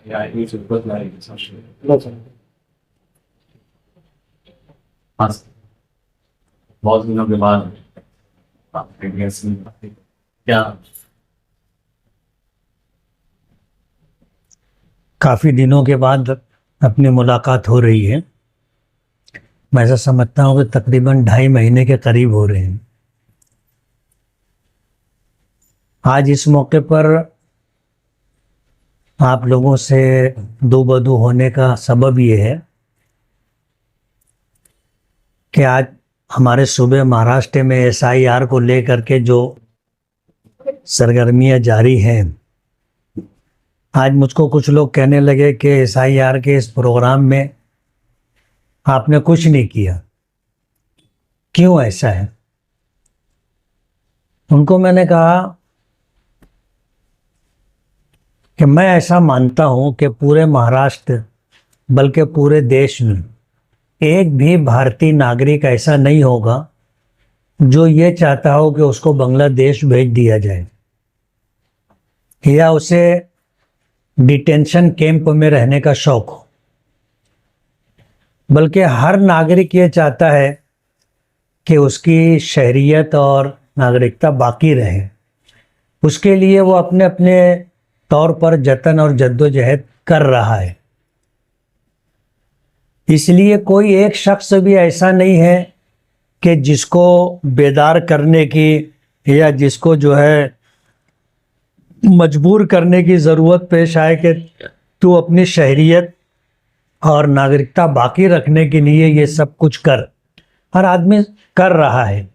Ja, ich will kurz mal das abschließen. Passt. बहुत दिनों के बाद आपके गेस्ट ने क्या काफ़ी दिनों के बाद अपनी मुलाकात हो रही है। मैं ऐसा समझता हूँ कि तकरीबन 2.5 महीने के करीब हो रहे हैं। आज इस मौके पर आप लोगों से रूबरू होने का सबब ये है कि आज हमारे सूबे महाराष्ट्र में SIR को लेकर के जो सरगर्मियाँ जारी हैं, आज मुझको कुछ लोग कहने लगे कि SIR के इस प्रोग्राम में आपने कुछ नहीं किया, क्यों ऐसा है? उनको मैंने कहा कि मैं ऐसा मानता हूं कि पूरे महाराष्ट्र बल्कि पूरे देश में एक भी भारतीय नागरिक ऐसा नहीं होगा जो ये चाहता हो कि उसको बांग्लादेश भेज दिया जाए या उसे डिटेंशन कैंप में रहने का शौक हो, बल्कि हर नागरिक ये चाहता है कि उसकी शहरियत और नागरिकता बाकी रहे। उसके लिए वो अपने अपने तौर पर जतन और जद्दोजहद कर रहा है। इसलिए कोई एक शख्स भी ऐसा नहीं है कि जिसको बेदार करने की या जिसको जो है मजबूर करने की ज़रूरत पेश आए कि तू अपनी शहरियत और नागरिकता बाकी रखने के लिए ये सब कुछ कर। हर आदमी कर रहा है।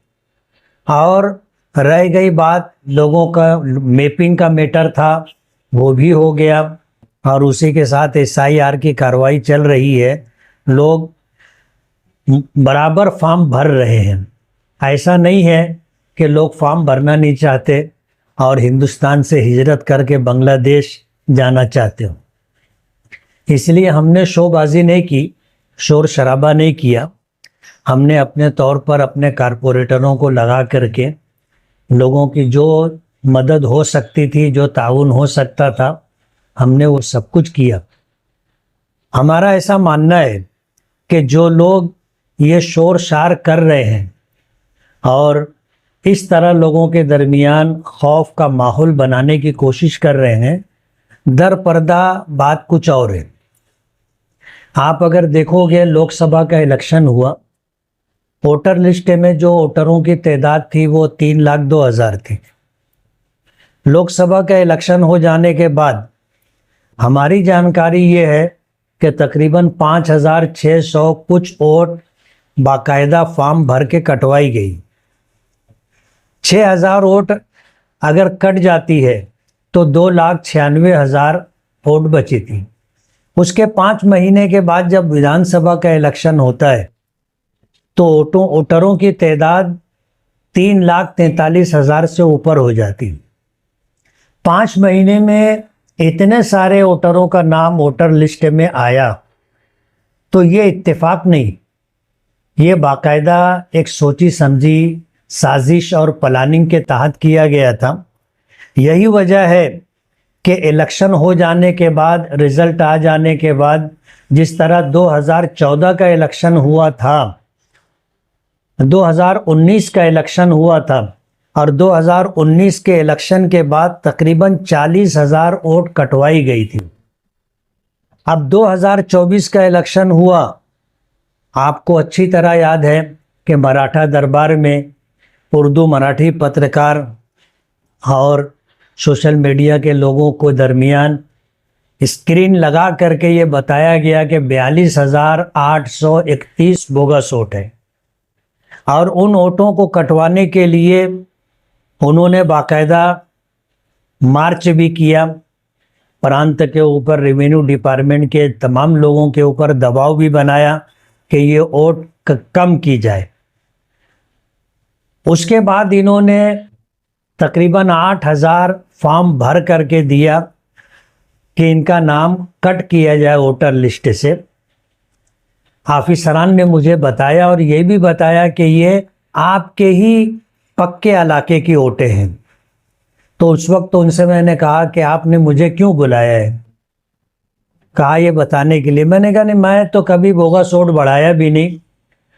और रह गई बात लोगों का मैपिंग का मैटर था, वो भी हो गया और उसी के साथ SIR की कार्रवाई चल रही है। लोग बराबर फॉर्म भर रहे हैं। ऐसा नहीं है कि लोग फॉर्म भरना नहीं चाहते और हिंदुस्तान से हिजरत करके बांग्लादेश जाना चाहते हो। इसलिए हमने शोबाजी नहीं की, शोर शराबा नहीं किया। हमने अपने तौर पर अपने कारपोरेटरों को लगा करके लोगों की जो मदद हो सकती थी, जो ताउन हो सकता था, हमने वो सब कुछ किया। हमारा ऐसा मानना है कि जो लोग ये शोर शार कर रहे हैं और इस तरह लोगों के दरमियान खौफ का माहौल बनाने की कोशिश कर रहे हैं, दर पर्दा बात कुछ और है। आप अगर देखोगे, लोकसभा का इलेक्शन हुआ, वोटर लिस्ट में जो वोटरों की तादाद थी वो 3,02,000 थी। लोकसभा का इलेक्शन हो जाने के बाद हमारी जानकारी ये है कि तकरीबन 5,600 कुछ वोट बाकायदा फॉर्म भर के कटवाई गई। 6,000 वोट अगर कट जाती है तो 2,96,000 वोट बची थी। उसके 5 महीने के बाद जब विधानसभा का इलेक्शन होता है तो वोटरों की तादाद 3,43,000 से ऊपर हो जाती। 5 महीने में इतने सारे वोटरों का नाम वोटर लिस्ट में आया तो ये इत्तेफाक नहीं, ये बाकायदा एक सोची समझी साजिश और प्लानिंग के तहत किया गया था। यही वजह है कि इलेक्शन हो जाने के बाद, रिजल्ट आ जाने के बाद, जिस तरह 2014 का इलेक्शन हुआ था, 2019 का इलेक्शन हुआ था और 2019 के इलेक्शन के बाद तकरीबन 40,000 वोट कटवाई गई थी। अब 2024 का इलेक्शन हुआ, आपको अच्छी तरह याद है कि मराठा दरबार में उर्दू मराठी पत्रकार और सोशल मीडिया के लोगों को दरमियान स्क्रीन लगा करके ये बताया गया कि 42,831 बोगस वोट है और उन वोटों को कटवाने के लिए उन्होंने बाकायदा मार्च भी किया। प्रांत के ऊपर रेवेन्यू डिपार्टमेंट के तमाम लोगों के ऊपर दबाव भी बनाया कि ये वोट कम की जाए। उसके बाद इन्होंने तकरीबन 8,000 फॉर्म भर करके दिया कि इनका नाम कट किया जाए वोटर लिस्ट से। ऑफिसरान ने मुझे बताया और ये भी बताया कि ये आपके ही पक्के इलाके की वोटें हैं। तो उस वक्त तो उनसे मैंने कहा कि आपने मुझे क्यों बुलाया है? कहा ये बताने के लिए। मैंने कहा नहीं, मैं तो कभी बोगस वोट बढ़ाया भी नहीं,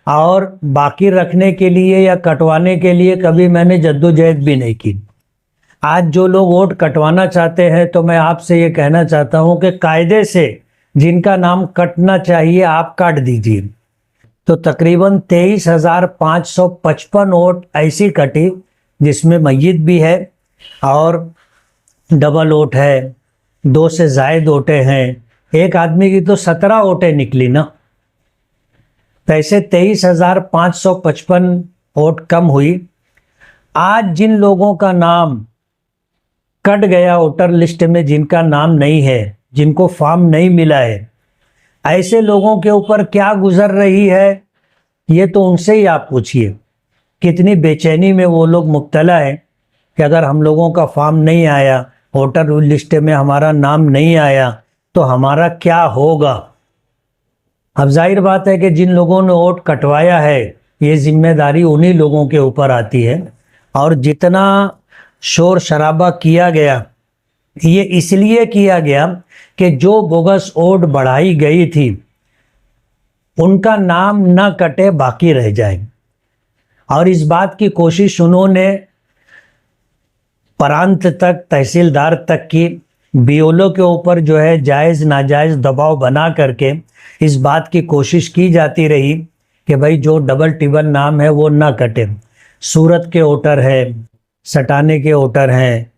और बाकी रखने के लिए या कटवाने के लिए कभी मैंने जद्दोजहद भी नहीं की। आज जो लोग वोट कटवाना चाहते हैं, तो मैं आपसे ये कहना चाहता हूं कि कायदे से जिनका नाम कटना चाहिए आप काट दीजिए। तो तकरीबन 23,555 वोट ऐसी कटी जिसमें मय्यत भी है और डबल वोट है, 2 से ज़ायद वोटें हैं, एक आदमी की तो 17 वोटें निकली ना। तो ऐसे 23,555 वोट कम हुई। आज जिन लोगों का नाम कट गया वोटर लिस्ट में, जिनका नाम नहीं है, जिनको फॉर्म नहीं मिला है, ऐसे लोगों के ऊपर क्या गुजर रही है, ये तो उनसे ही आप पूछिए। कितनी बेचैनी में वो लोग मुब्तला है कि अगर हम लोगों का फॉर्म नहीं आया, वोटर लिस्ट में हमारा नाम नहीं आया, तो हमारा क्या होगा। अब जाहिर बात है कि जिन लोगों ने वोट कटवाया है, ये जिम्मेदारी उन्हीं लोगों के ऊपर आती है। और जितना शोर शराबा किया गया, ये इसलिए किया गया कि जो बोगस वोट बढ़ाई गई थी उनका नाम न कटे, बाकी रह जाए। और इस बात की कोशिश उन्होंने प्रांत तक, तहसीलदार तक की, बीओलो के ऊपर जो है जायज़ नाजायज़ दबाव बना करके इस बात की कोशिश की जाती रही कि भाई जो डबल टिबल नाम है वो ना कटे। सूरत के वोटर है, सटाने के वोटर हैं,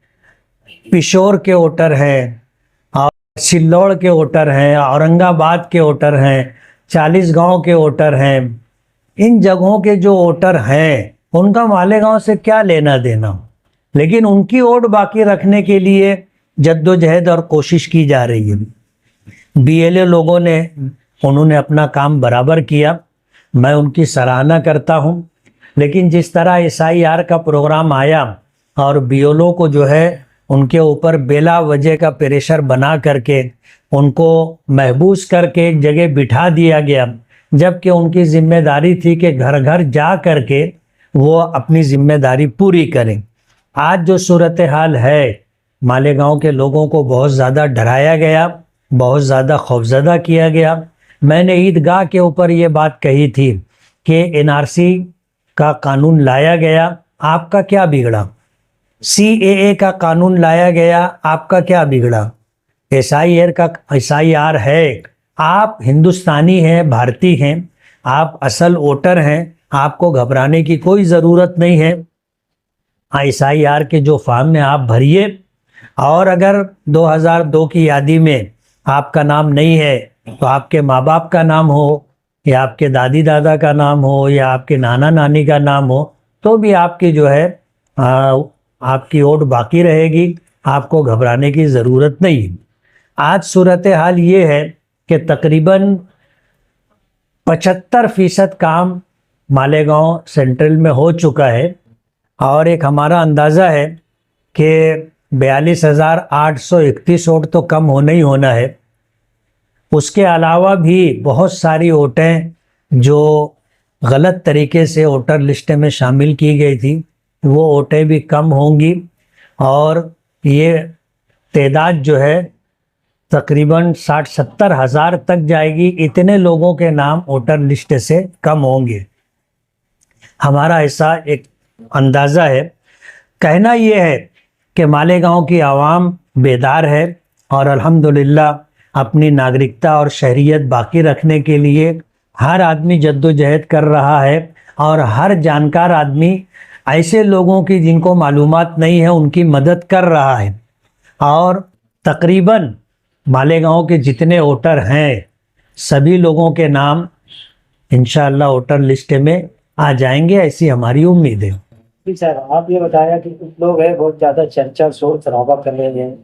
पिशोर के वोटर हैं, और सिल्लौड़ के वोटर हैं, औरंगाबाद के वोटर हैं, 40 गांव के वोटर हैं। इन जगहों के जो वोटर हैं उनका मालेगांव से क्या लेना देना, लेकिन उनकी वोट बाकी रखने के लिए जद्दोजहद और कोशिश की जा रही है। बीएलए लोगों ने, उन्होंने अपना काम बराबर किया, मैं उनकी सराहना करता हूं। लेकिन जिस तरह एसआईआर का प्रोग्राम आया और बीएलओ को जो है उनके ऊपर बेला वजह का प्रेशर बना करके उनको महबूस करके एक जगह बिठा दिया गया, जबकि उनकी जिम्मेदारी थी कि घर घर जा करके वो अपनी जिम्मेदारी पूरी करें। आज जो सूरत हाल है, मालेगांव के लोगों को बहुत ज़्यादा डराया गया, बहुत ज़्यादा खौफजदा किया गया। मैंने ईदगाह के ऊपर ये बात कही थी कि एनआरसी का कानून लाया गया, आपका क्या बिगड़ा। सीएए का कानून लाया गया, आपका क्या बिगड़ा। एसआईआर है, आप हिंदुस्तानी हैं, भारतीय हैं, आप असल वोटर हैं, आपको घबराने की कोई ज़रूरत नहीं है। एसआईआर के जो फॉर्म है आप भरिए, और अगर 2002 की यादी में आपका नाम नहीं है तो आपके माँ बाप का नाम हो, या आपके दादी दादा का नाम हो, या आपके नाना नानी का नाम हो, तो भी आपकी जो है आपकी वोट बाकी रहेगी, आपको घबराने की ज़रूरत नहीं। आज सूरत हाल ये है कि तकरीबन 75% काम मालेगांव सेंट्रल में हो चुका है, और एक हमारा अंदाज़ा है कि 42,831 वोट तो कम होना ही होना है। उसके अलावा भी बहुत सारी वोटें जो गलत तरीके से वोटर लिस्ट में शामिल की गई थी, वो वोटें भी कम होंगी, और ये तादाद जो है तकरीबन 60-70 हज़ार तक जाएगी। इतने लोगों के नाम वोटर लिस्ट से कम होंगे, हमारा ऐसा एक अंदाज़ा है। कहना ये है कि मालेगांव की आवाम बेदार है, और अल्हम्दुलिल्लाह अपनी नागरिकता और शहरियत बाकी रखने के लिए हर आदमी जद्दोजहद कर रहा है, और हर जानकार आदमी ऐसे लोगों की जिनको मालूमात नहीं है उनकी मदद कर रहा है। और तकरीबन मालेगांव के जितने वोटर हैं सभी लोगों के नाम इंशाअल्लाह वोटर लिस्ट में आ जाएंगे, ऐसी हमारी उम्मीद है। जी सर, आप ये बताया कि कुछ लोग हैं बहुत ज़्यादा चर्चा शोर शराबा कर रहे हैं,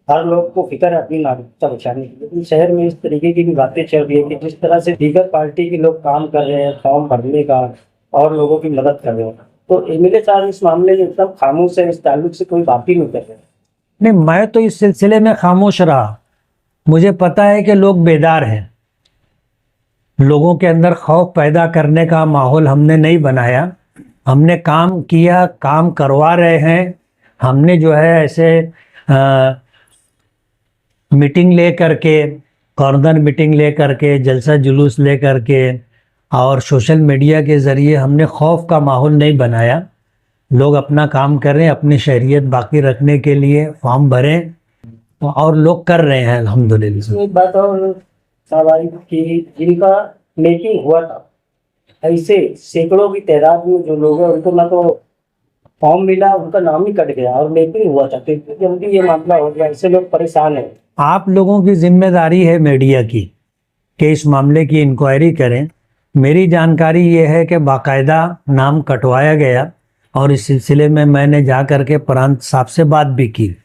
हर लोग को फिक्र है अपनी नागरिकता बचाने की, लेकिन शहर में इस तरीके की भी बातें चल रही है कि जिस तरह से दीगर पार्टी के लोग काम कर रहे हैं फॉर्म भरने का और लोगों की मदद कर रहे हैं, तो एमएलए साहब इस मामले में एकदम खामोश है, इस ताल्लुक से कोई बात ही नहीं कर रहे। नहीं, मैं तो इस सिलसिले में खामोश रहा। मुझे पता है कि लोग बेदार हैं, लोगों के अंदर खौफ पैदा करने का माहौल हमने नहीं बनाया। हमने काम किया, काम करवा रहे हैं। हमने जो है ऐसे मीटिंग ले करके कॉर्नर मीटिंग ले करके, जलसा जुलूस ले करके और सोशल मीडिया के ज़रिए हमने खौफ का माहौल नहीं बनाया। लोग अपना काम करें, अपनी शहरियत बाकी रखने के लिए फॉर्म भरें और लोग कर रहे हैं अल्हम्दुलिल्लाह। एक बात और साहब आई कि जिनका मेकिंग हुआ था, ऐसे सैकड़ों की तादाद में जो लोग हैं उनको ना तो फॉर्म मिला, उनका नाम ही कट गया, और मेकिंग हुआ था तो इतनी जल्दी ये मामला हो गया, इससे लोग परेशान हैं। आप लोगों की जिम्मेदारी है मीडिया की कि इस मामले की इंक्वायरी करें। मेरी जानकारी ये है कि बाकायदा नाम कटवाया गया और इस सिलसिले में मैंने जा कर के प्रांत साहब से बात भी की।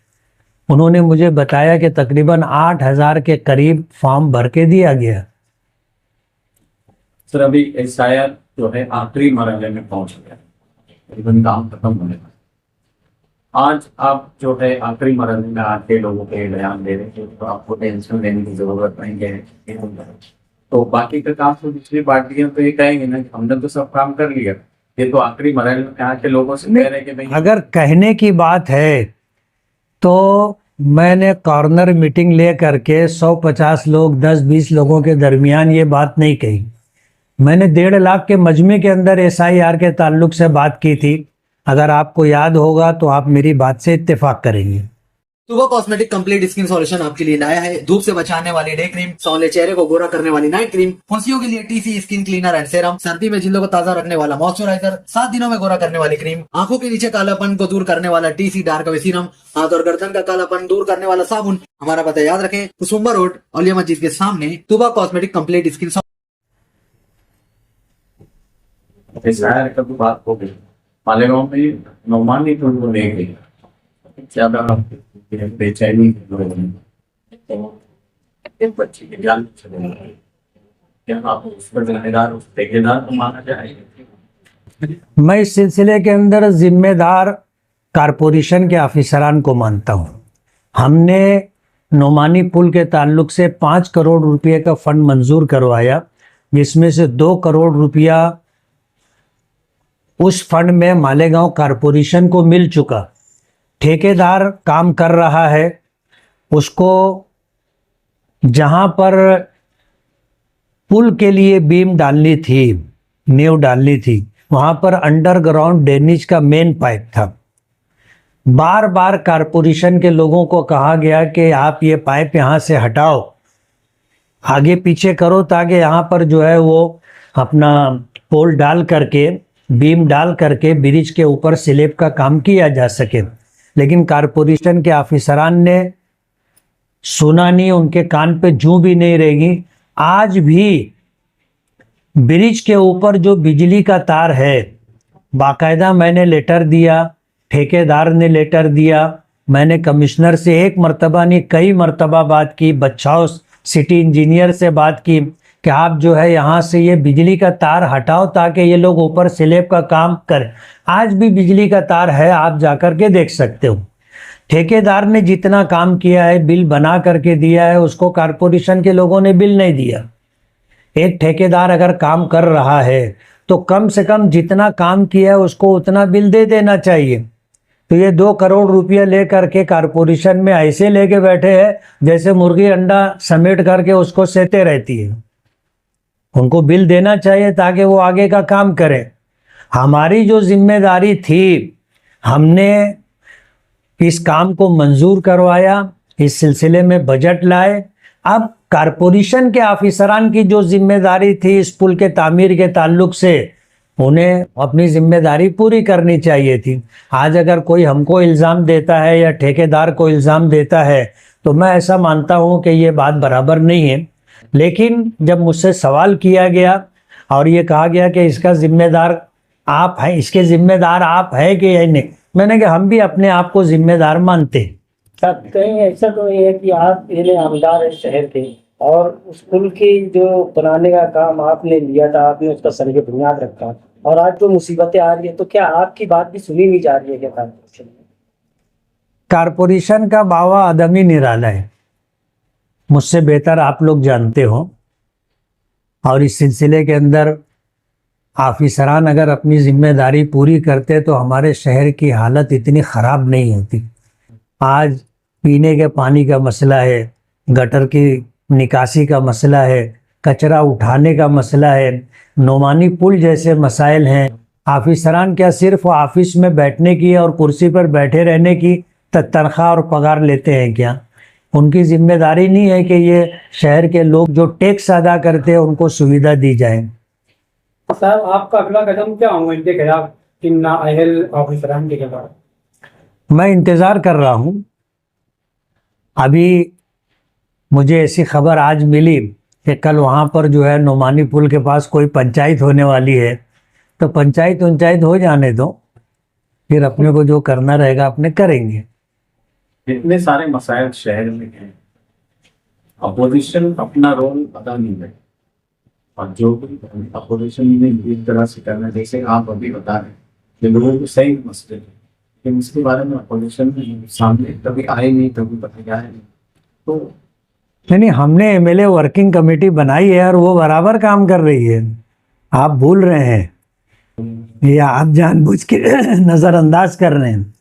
उन्होंने मुझे बताया कि तकरीबन 8,000 के करीब फॉर्म भर के दिया गया। सर अभी एसआईआर जो है आखिरी मरहले में पहुंच गया, तकरीबन काम खत्म होने का। आज आप जो है आखिरी मरहले में आके लोगों के बयान दे रहे हैं, तो आपको टेंशन लेने की जरूरत नहीं है। तो बाकी का काम तो दूसरी पार्टियां तो ये कहेंगे ना कि हमने तो सब काम कर लिया, ये तो आखिरी मरहले में आके लोगों से कह रहे हैं कि भाई। अगर कहने की बात है तो मैंने कॉर्नर मीटिंग ले करके 150 लोग 10-20 लोगों के दरमियान ये बात नहीं कही। मैंने 1.5 लाख के मजमे के अंदर एसआईआर के ताल्लुक से बात की थी। अगर आपको याद होगा तो आप मेरी बात से इत्तेफाक करेंगे। सुबह कॉस्मेटिक कंप्लीट स्किन सॉल्यूशन आपके लिए लाया है धूप से बचाने वाली डे क्रीम, सौंले चेहरे को गोरा करने वाली नाइट क्रीम, फुंसियों के लिए TC skin cleaner and serum, सर्दी में जिल्दों को ताजा रखने वाला मॉइस्चराइजर, 7 दिनों में गोरा करने वाली क्रीम, आंखों के नीचे कालापन को दूर करने वाला टीसी डार्क वे सीरम, हाथ और गर्दन का कालापन दूर करने वाला साबुन। हमारा पता याद रखें, कुसुम्बा रोड औलिया मस्जिद के सामने, सुबह कॉस्मेटिक कंप्लीट स्किन। एसआईआर का तो बात हो गई, मालेगांव में नौमानी तो उनको ले गई, ज्यादा बेचैनी लोगों में, तो बच्ची के जान चले गए। क्या आप उस पर जिम्मेदार, उस ठेकेदार को माना जाएगा? मैं इस सिलसिले के अंदर जिम्मेदार कारपोरेशन के ऑफिसरान को मानता हूँ। हमने नोमानी पुल के ताल्लुक से 5 करोड़ रुपये का फंड मंजूर करवाया, जिसमें से 2 करोड़ रुपया उस फंड में मालेगांव कारपोरेशन को मिल चुका। ठेकेदार काम कर रहा है, उसको जहां पर पुल के लिए बीम डालनी थी, नींव डालनी थी, वहां पर अंडरग्राउंड ड्रेनेज का मेन पाइप था। बार बार कारपोरेशन के लोगों को कहा गया कि आप ये पाइप यहाँ से हटाओ, आगे पीछे करो, ताकि यहाँ पर जो है वो अपना पोल डाल करके, बीम डाल करके ब्रिज के ऊपर स्लैब का काम किया जा सके। लेकिन कारपोरेशन के ऑफिसरान ने सुना नहीं, उनके कान पे जूं भी नहीं रहेगी। आज भी ब्रिज के ऊपर जो बिजली का तार है, बाकायदा मैंने लेटर दिया, ठेकेदार ने लेटर दिया, मैंने कमिश्नर से एक मर्तबा नहीं कई मर्तबा बात की, बच्चाओ सिटी इंजीनियर से बात की कि आप जो है यहाँ से ये बिजली का तार हटाओ ताकि ये लोग ऊपर स्लैब का काम करें। आज भी बिजली का तार है, आप जाकर के देख सकते हो। ठेकेदार ने जितना काम किया है, बिल बना करके दिया है, उसको कारपोरेशन के लोगों ने बिल नहीं दिया। एक ठेकेदार अगर काम कर रहा है तो कम से कम जितना काम किया है उसको उतना बिल दे देना चाहिए। तो ये 2 करोड़ रुपया ले करके कारपोरेशन में ऐसे लेके बैठे हैं जैसे मुर्गी अंडा समेट करके उसको सेते रहती है। उनको बिल देना चाहिए ताकि वो आगे का काम करें। हमारी जो जिम्मेदारी थी, हमने इस काम को मंजूर करवाया, इस सिलसिले में बजट लाए। अब कारपोरेशन के ऑफिसरान की जो जिम्मेदारी थी इस पुल के तामीर के ताल्लुक से, उन्हें अपनी जिम्मेदारी पूरी करनी चाहिए थी। आज अगर कोई हमको इल्ज़ाम देता है या ठेकेदार को इल्ज़ाम देता है तो मैं ऐसा मानता हूँ कि ये बात बराबर नहीं है। लेकिन जब मुझसे सवाल किया गया और ये कहा गया कि इसका जिम्मेदार आप हैं, इसके जिम्मेदार आप हैं कि या नहीं, मैंने कहा हम भी अपने आप को जिम्मेदार मानते हैं। साहब कहीं ऐसा तो ये है कि आप पहले आमदार है शहर के, और उस पुल की जो बनाने का काम आपने लिया था, आपने उसका सरगे बुनियाद रखा, और आज जो मुसीबतें आ रही है तो क्या आपकी बात भी सुनी नहीं जा रही है? क्या कारपोरेशन का बावा आदमी निराला है, मुझसे बेहतर आप लोग जानते हो। और इस सिलसिले के अंदर ऑफिसरान अगर अपनी जिम्मेदारी पूरी करते तो हमारे शहर की हालत इतनी ख़राब नहीं होती। आज पीने के पानी का मसला है, गटर की निकासी का मसला है, कचरा उठाने का मसला है, नोमानी पुल जैसे मसाइल हैं। ऑफिसरान क्या सिर्फ ऑफिस में बैठने की और कुर्सी पर बैठे रहने की तनख्वाह और पगार लेते हैं क्या? उनकी जिम्मेदारी नहीं है कि ये शहर के लोग जो टैक्स अदा करते हैं उनको सुविधा दी जाए? साहब आपका अगला कदम क्या होगा इनके खिलाफ, इन नाअहल ऑफिसरान के खिलाफ? मैं इंतज़ार कर रहा हूँ। अभी मुझे ऐसी खबर आज मिली कि कल वहाँ पर जो है नोमानी पुल के पास कोई पंचायत होने वाली है, तो पंचायत हो जाने दो, फिर अपने को जो करना रहेगा अपने करेंगे। इतने सारे मसाइल शहर में हैं, अपोजिशन अपना रोल अदा नहीं है, और जो भी अपोजिशन ने इस तरह से करना, जैसे आप अभी बता रहे हैं कि लोगों को सही मसले हैं, लेकिन इसके बारे में अपोजिशन सामने कभी आए नहीं, कभी बताया है नहीं। तो नहीं, हमने एमएलए वर्किंग कमेटी बनाई है और वो बराबर काम कर रही है। आप भूल रहे हैं या आप जानबूझ के नज़रअंदाज कर रहे हैं?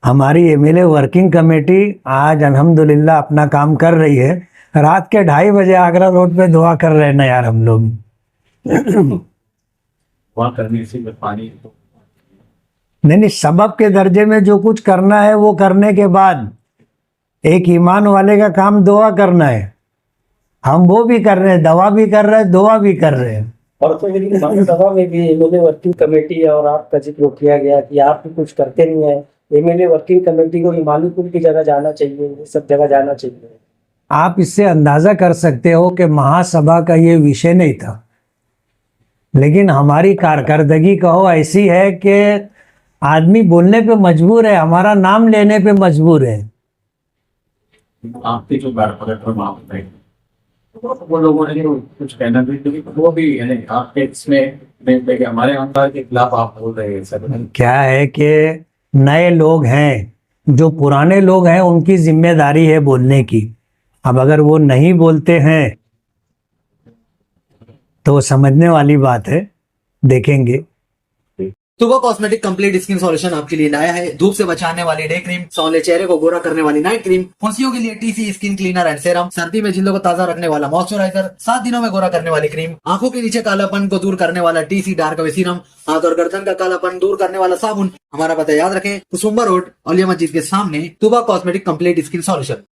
हमारी एमएलए वर्किंग कमेटी आज अल्हम्दुलिल्लाह अपना काम कर रही है। रात के 2:30 बजे आगरा रोड पे दुआ कर रहे हैं ना यार हम लोग। वहाँ करने से पानी नहीं, सबब के दर्जे में जो कुछ करना है वो करने के बाद एक ईमान वाले का काम दुआ करना है। हम वो भी कर रहे हैं, दवा भी कर रहे हैं, दुआ भी कर रहे हैं। और तो मेरी विधानसभा में भी एमएलए वर्किंग कमेटी और आपका जिक्र किया गया कि आप भी कुछ करते नहीं है। एमएलए वर्किंग कमेटी को नोमानी पुल की जगह जाना चाहिए, ये सब जगह जाना चाहिए। आप इससे अंदाजा कर सकते हो कि महासभा का ये विषय नहीं था, लेकिन हमारी कारकर्दगी कहो ऐसी है कि आदमी बोलने पे मजबूर है, हमारा नाम लेने पे मजबूर है। आपके जो कारपोरेटर वहाँ पे वो लोगों ने कुछ कहना भी, क्योंकि वो भी यानी आपके इसमें कि हमारे अहंकार के खिलाफ आप बोल रहे हैं सर। क्या है कि नए लोग हैं, जो पुराने लोग हैं उनकी जिम्मेदारी है बोलने की। अब अगर वो नहीं बोलते हैं तो समझने वाली बात है, देखेंगे। सुबह कॉस्मेटिक कंप्लीट स्किन सॉल्यूशन आपके लिए लाया है धूप से बचाने वाली डे क्रीम, सौंले चेहरे को गोरा करने वाली नाइट क्रीम, फुंसियों के लिए TC skin cleaner and serum, सर्दी में जिल्दों को ताजा रखने वाला मॉइस्चराइजर, 7 दिनों में गोरा करने वाली क्रीम, आंखों के नीचे कालापन को दूर करने वाला टीसी डार्क वे सीरम, हाथ और गर्दन का कालापन दूर करने वाला साबुन। हमारा पता याद रखें, कुसुम्बा रोड, औलिया मस्जिद के सामने, सुबह कॉस्मेटिक कंप्लीट स्किन सॉल्यूशन।